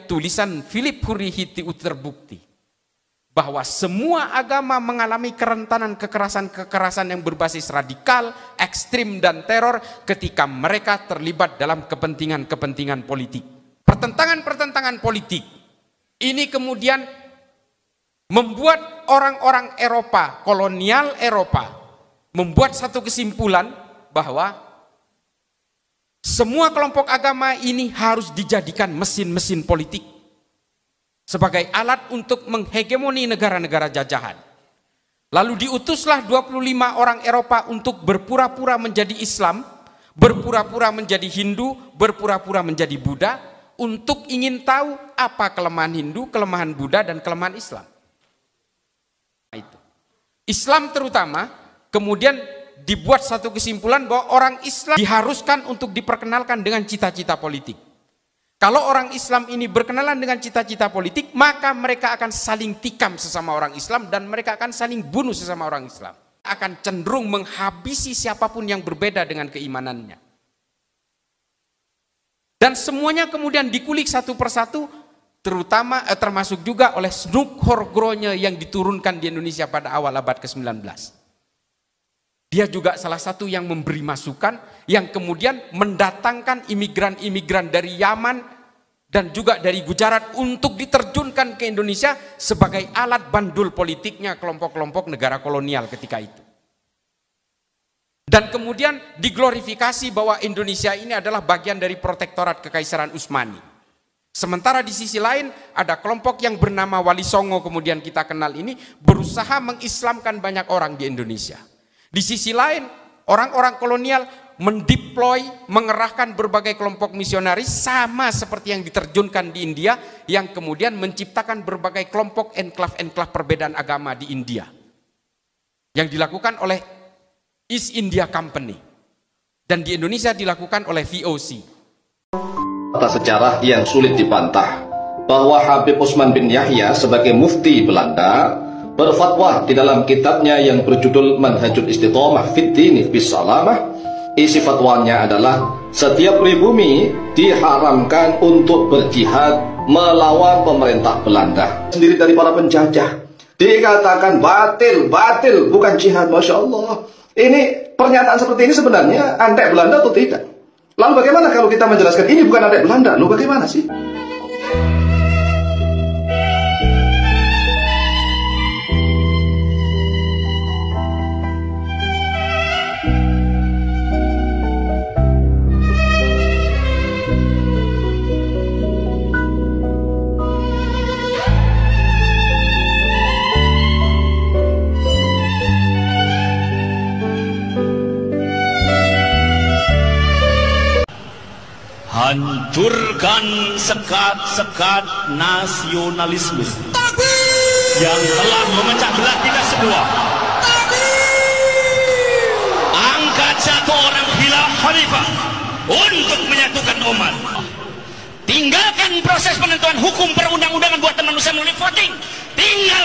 tulisan Philip Hurihiti terbukti bahwa semua agama mengalami kerentanan kekerasan-kekerasan yang berbasis radikal, ekstrim, dan teror ketika mereka terlibat dalam kepentingan-kepentingan politik. Pertentangan-pertentangan politik ini kemudian membuat orang-orang Eropa, kolonial Eropa, membuat satu kesimpulan bahwa semua kelompok agama ini harus dijadikan mesin-mesin politik sebagai alat untuk menghegemoni negara-negara jajahan. Lalu diutuslah 25 orang Eropa untuk berpura-pura menjadi Islam, berpura-pura menjadi Hindu, berpura-pura menjadi Buddha, untuk ingin tahu apa kelemahan Hindu, kelemahan Buddha, dan kelemahan Islam. Itu. Islam terutama kemudian dibuat satu kesimpulan bahwa orang Islam diharuskan untuk diperkenalkan dengan cita-cita politik. Kalau orang Islam ini berkenalan dengan cita-cita politik, maka mereka akan saling tikam sesama orang Islam dan mereka akan saling bunuh sesama orang Islam. Akan cenderung menghabisi siapapun yang berbeda dengan keimanannya. Dan semuanya kemudian dikulik satu persatu, termasuk juga oleh Snoek Horgrove yang diturunkan di Indonesia pada awal abad ke-19. Dia juga salah satu yang memberi masukan, yang kemudian mendatangkan imigran-imigran dari Yaman dan juga dari Gujarat untuk diterjunkan ke Indonesia sebagai alat bandul politiknya kelompok-kelompok negara kolonial ketika itu. Dan kemudian diglorifikasi bahwa Indonesia ini adalah bagian dari protektorat Kekaisaran Utsmani. Sementara di sisi lain ada kelompok yang bernama Wali Songo, kemudian kita kenal ini, berusaha mengislamkan banyak orang di Indonesia. Di sisi lain, orang-orang kolonial mendeploy, mengerahkan berbagai kelompok misionaris sama seperti yang diterjunkan di India, yang kemudian menciptakan berbagai kelompok enklav-enklav perbedaan agama di India. Yang dilakukan oleh East India Company. Dan di Indonesia dilakukan oleh VOC. Atas sejarah yang sulit dibantah bahwa Habib Utsman bin Yahya sebagai mufti Belanda berfatwa di dalam kitabnya yang berjudul Manhajul Istiqomah Fid Dini Bis Salamah. Isi fatwanya adalah setiap pribumi diharamkan untuk berjihad melawan pemerintah Belanda sendiri dari para penjajah. Dikatakan batil, bukan jihad. Masya Allah. Ini pernyataan seperti ini sebenarnya antek Belanda atau tidak? Lalu bagaimana kalau kita menjelaskan ini bukan antek Belanda? Lalu bagaimana sih? Hancurkan sekat-sekat nasionalisme yang telah memecah belah kita semua. Angkat satu orang khilafah khalifah untuk menyatukan umat. Tinggalkan proses penentuan hukum perundang-undangan buat teman-teman melalui voting. Tinggalkan